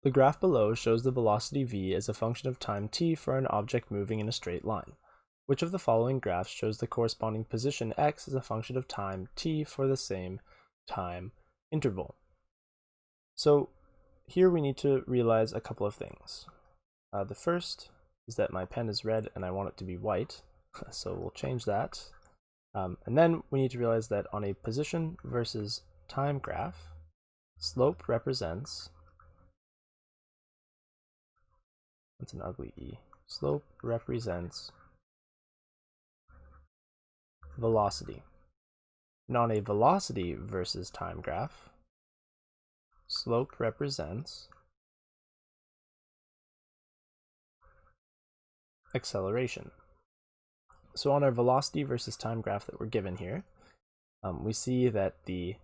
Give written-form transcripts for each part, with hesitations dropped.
The graph below shows the velocity v as a function of time t for an object moving in a straight line. Which of the following graphs shows the corresponding position x as a function of time t for the same time interval? So here we need to realize a couple of things. The first is that my pen is red and I want it to be white, so we'll change that. And then we need to realize that on a position versus time graph, slope represents, that's an ugly E, slope represents velocity. And on a velocity versus time graph, slope represents acceleration. So on our velocity versus time graph that we're given here, we see that the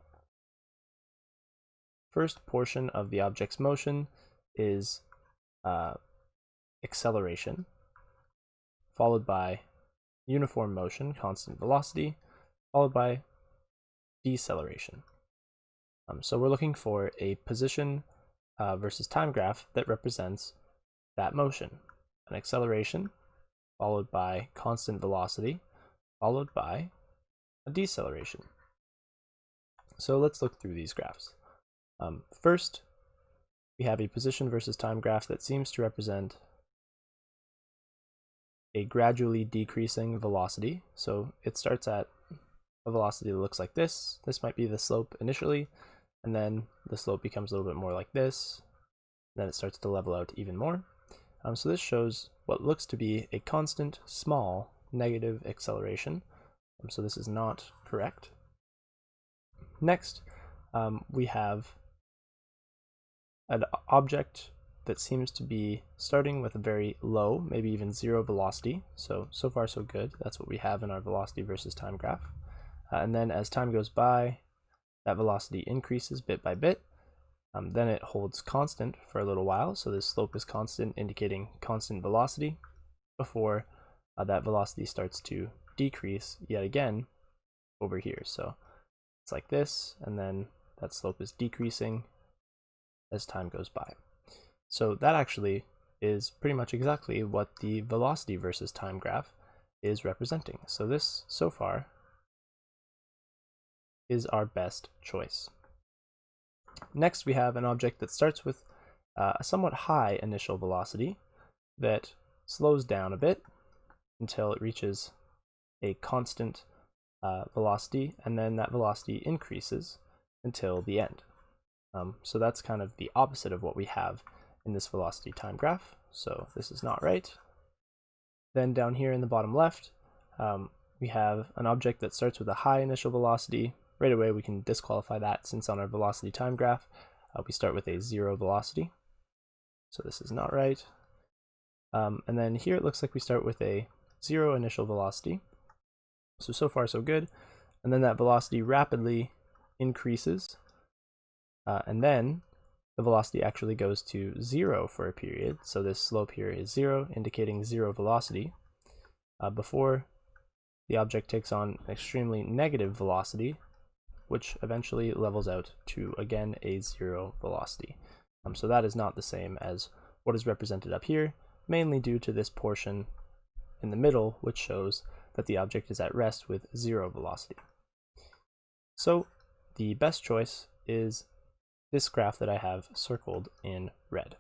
first portion of the object's motion is acceleration, followed by uniform motion, constant velocity, followed by deceleration. So we're looking for a position versus time graph that represents that motion, an acceleration, followed by constant velocity, followed by a deceleration. So let's look through these graphs. First, we have a position versus time graph that seems to represent a gradually decreasing velocity. So it starts at a velocity that looks like this. This might be the slope initially, and then the slope becomes a little bit more like this. Then it starts to level out even more. So this shows what looks to be a constant, small, negative acceleration. So this is not correct. Next, we have an object that seems to be starting with a very low, maybe even zero velocity. So far so good. That's what we have in our velocity versus time graph. And then as time goes by, that velocity increases bit by bit. Then it holds constant for a little while, so this slope is constant, indicating constant velocity, before that velocity starts to decrease yet again over here. So it's like this, and then that slope is decreasing as time goes by. So that actually is pretty much exactly what the velocity versus time graph is representing. So this, so far, is our best choice. Next, we have an object that starts with a somewhat high initial velocity that slows down a bit until it reaches a constant velocity, and then that velocity increases until the end. So that's kind of the opposite of what we have in this velocity time graph. So this is not right. Then down here in the bottom left, we have an object that starts with a high initial velocity. Right away we can disqualify that, since on our velocity time graph we start with a zero velocity. So this is not right. And then here it looks like we start with a zero initial velocity. So far so good. And then that velocity rapidly increases. And then the velocity actually goes to zero for a period. So this slope here is zero, indicating zero velocity, before the object takes on an extremely negative velocity, which eventually levels out to, again, a zero velocity. So that is not the same as what is represented up here, mainly due to this portion in the middle, which shows that the object is at rest with zero velocity. So the best choice is this graph that I have circled in red.